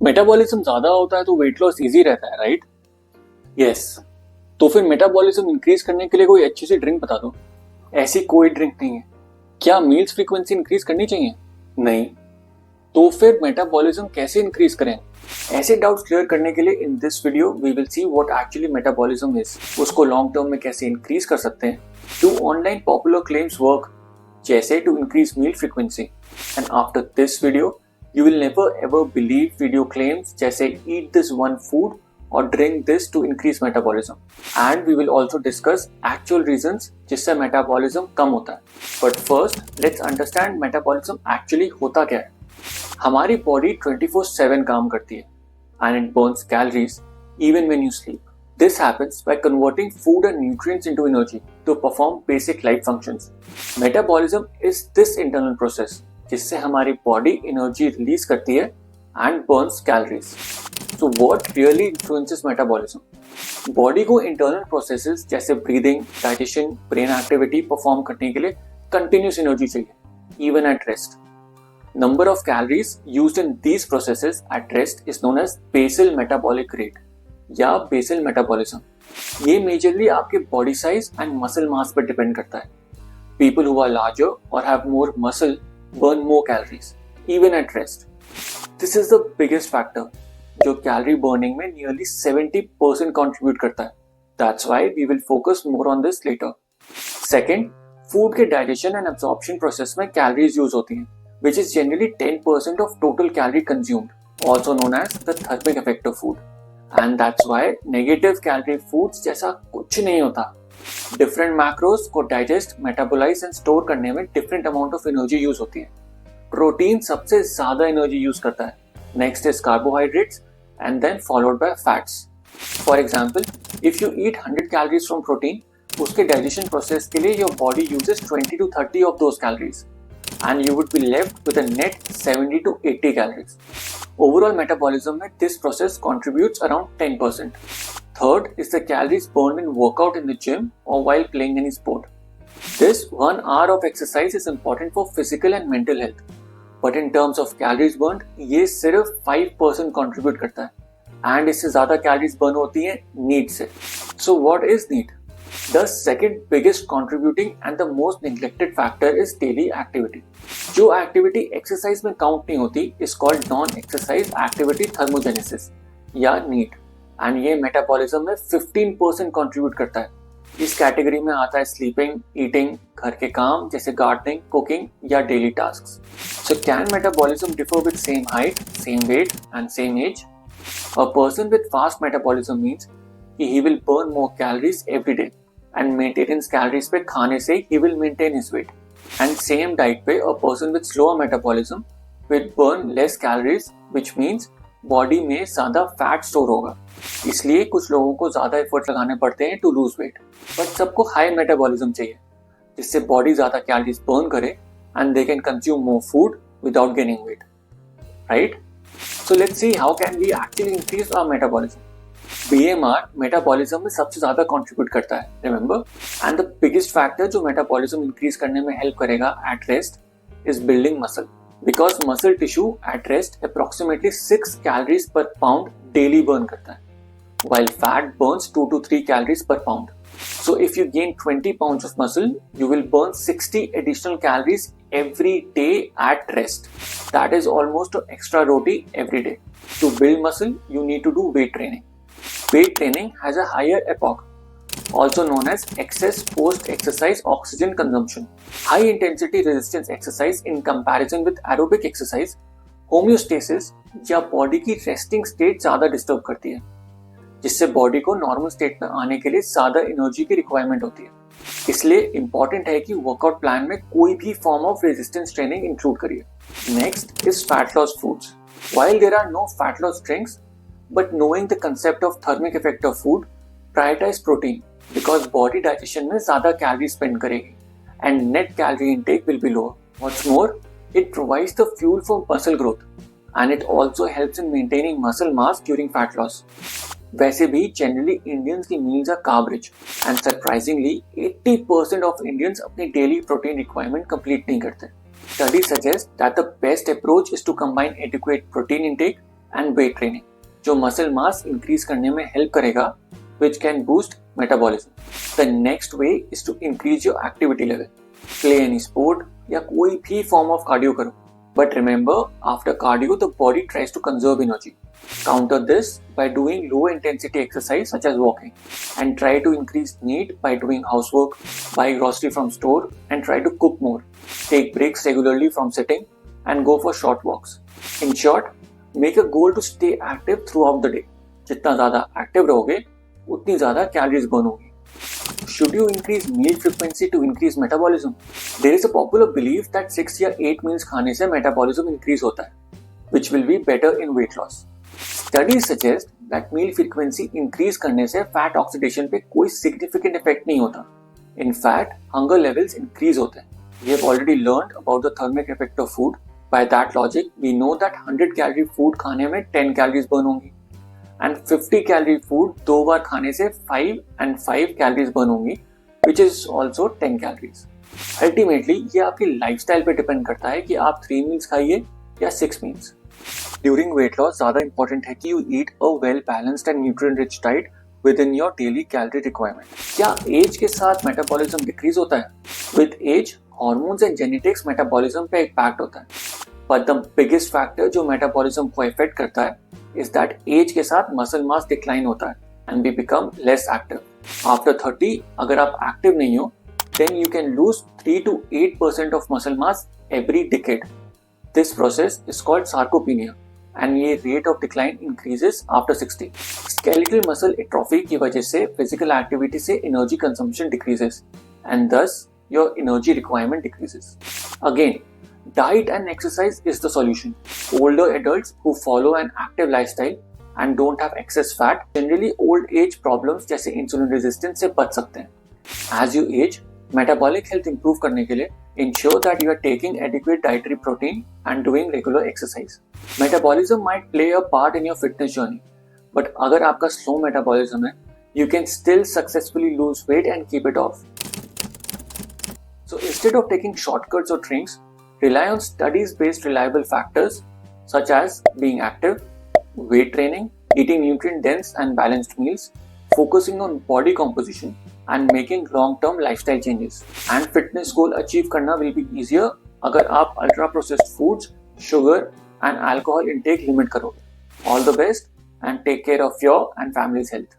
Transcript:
Metabolism ज्यादा होता है तो वेट लॉस इजी रहता है, राइट? यस। तो फिर मेटाबॉलिज्म इंक्रीज करने के लिए कोई अच्छी सी ड्रिंक बता दो। ऐसी कोई ड्रिंक नहीं है। क्या मील्स फ्रीक्वेंसी इंक्रीज करनी चाहिए? नहीं। तो फिर मेटाबॉलिज्म कैसे इंक्रीज करें? ऐसे डाउट्स क्लियर करने के लिए in this video we will see what actually metabolism is, उसको लॉन्ग टर्म में कैसे इंक्रीज कर सकते हैं, do online popular claims work जैसे to increase meal frequency. And after this video you will never ever believe video claims जैसे eat this one food or drink this to increase metabolism. And we will also discuss actual reasons जिससे metabolism कम होता है. But first, let's understand metabolism actually होता क्या है. हमारी body 24/7 काम करती है and it burns calories even when you sleep. This happens by converting food and nutrients into energy to perform basic life functions. Metabolism is this internal process जिससे हमारी body energy release करती है and burns calories. So what really influences metabolism? Body को internal processes जैसे breathing, digestion, brain activity perform करने के लिए continuous energy चाहिए even at rest. Number of calories used in these processes at rest is known as basal metabolic rate या basal metabolism. ये majorly आपके body size and muscle mass पर depend करता है. पीपल हु आर लार्जर और have more muscle burn more calories even at rest. This is the biggest factor जो calorie burning में nearly 70% contribute करता है. That's why we will focus more on this later. Second, food के digestion and absorption process में calories use होती हैं, which is generally 10% of total calorie consumed, also known as the thermic effect of food. And that's why negative calorie foods जैसा कुछ नहीं होता. Different macros को digest, metabolise and store करने में different amount of energy use होती है. Protein सबसे ज्यादा एनर्जी यूज करता है. Next is carbohydrates and then followed by fats. For example, if you eat 100 calories from protein, उसके डाइजेशन प्रोसेस के लिए your body uses 20 to 30 of those calories and you would be left with a net 70 to 80 calories. Overall metabolism में this process contributes around 10%. Third is the calories burned in workout in the gym or while playing any sport. This 1 hour of exercise is important for physical and mental health. But in terms of calories burned, ये सिर्फ 5% contribute करता है. And इससे ज़्यादा calories burn होती हैं need से. So what is need? The second biggest contributing and the most neglected factor is daily activity. जो activity exercise में count नहीं होती is called non-exercise activity thermogenesis या need. एंड ये मेटाबॉलिज्म में 15% कंट्रीब्यूट करता है. इस कैटेगरी में आता है स्लीपिंग, ईटिंग, घर के काम जैसे गार्डनिंग, कुकिंग या daily tasks. So can metabolism differ with same height, same weight and same age? A person with fast metabolism means he will burn more calories every day and maintenance calories पे खाने से he will maintain his weight. And same diet पे a person with slower metabolism will burn less calories which means body में ज्यादा fat store होगा. इसलिए कुछ लोगों को ज्यादा एफर्ट लगाने पड़ते हैं टू लूज वेट, बट सबको हाई मेटाबॉलिज्म चाहिए जिससे बॉडी ज्यादा कैलोरीज बर्न करे and they can consume more food without gaining weight, right? So let's see how can we actually increase our metabolism. BMR metabolism में सबसे ज्यादा contribute करता है, remember. And the biggest factor जो metabolism increase करने में help करेगा at rest is building muscle. Because muscle tissue at rest approximately 6 calories per pound daily burn करता है, while fat burns 2 to 3 calories per pound. So if you gain 20 pounds of muscle, you will burn 60 additional calories every day at rest. That is almost an extra roti every day. To build muscle, you need to do weight training. Weight training has a higher EPOC, also known as excess post-exercise oxygen consumption. High intensity resistance exercise in comparison with aerobic exercise, homeostasis या body की resting state ज्यादा disturb करती है, जिससे body को normal state में आने के लिए ज्यादा एनर्जी की रिक्वायरमेंट होती है. इसलिए इंपॉर्टेंट है कि वर्कआउट प्लान में कोई भी form of resistance training include करिए. Next is fat loss foods. While there are no fat loss drinks, but knowing the concept of thermic effect of food, prioritize protein because body digestion में ज़्यादा calories spend करेगी and net calorie intake will be lower. What's more, it provides the fuel for muscle growth and it also helps in maintaining muscle mass during fat loss. वैसे भी generally Indians की meals are carb rich and surprisingly 80% of Indians अपनी daily protein requirement complete नहीं करते. Studies suggest that the best approach is to combine adequate protein intake and weight training, जो muscle mass increase करने में help करेगा, which can boost metabolism. The next way is to increase your activity level. Play any sport या कोई भी form of cardio करो. But remember, after cardio, the body tries to conserve energy. Counter this by doing low intensity exercise such as walking, and try to increase NEAT by doing housework, buy grocery from store, and try to cook more. Take breaks regularly from sitting and go for short walks. In short, make a goal to stay active throughout the day. जितना ज़्यादा active रहोगे, उतनी ज़्यादा calories burn होगी. Should you increase meal frequency to increase metabolism? There is a popular belief that 6 या 8 meals खाने से metabolism increase होता है, which will be better in weight loss. Studies suggest that meal frequency increase करने से fat oxidation पे कोई significant effect नहीं होता. In fact, hunger levels increase होते हैं. We have already learned about the thermic effect of food. By that logic, we know that 100 calorie food खाने में 10 calories burn होंगी. And 50 calorie food 2 बार खाने से 5 and 5 calories burn होंगी, which is also 10 calories. Ultimately, ये आपकी lifestyle पे depend करता है कि आप 3 meals खाइए या 6 meals. During weight loss, ज़्यादा important है कि you eat a well balanced and nutrient rich diet within your daily calorie requirement. क्या age के साथ metabolism decrease होता है? With age, hormones and genetics metabolism पे impact होता है. But the biggest factor जो metabolism को affect करता है is that age के साथ muscle mass decline होता है and we become less active. After 30, अगर आप active नहीं हो, then you can lose 3 to 8% of muscle mass every decade. This process is called sarcopenia and ये rate of decline increases after 60. Skeletal muscle atrophy की वजह से physical activity से energy consumption decreases and thus your energy requirement decreases. Again, diet and exercise is the solution. Older adults who follow an active lifestyle and don't have excess fat generally old age problems जैसे insulin resistance से बच सकते हैं. As you age, metabolic health improve करने के लिए ensure that you are taking adequate dietary protein and doing regular exercise. Metabolism might play a part in your fitness journey, but अगर आपका slow metabolism है, you can still successfully lose weight and keep it off. So instead of taking shortcuts or tricks, rely on studies-based reliable factors such as being active, weight training, eating nutrient-dense and balanced meals, focusing on body composition, and making long-term lifestyle changes. And fitness goal achieve करना will be easier अगर आप ultra-processed foods, sugar, and alcohol intake limit करोगे. All the best and take care of your and family's health.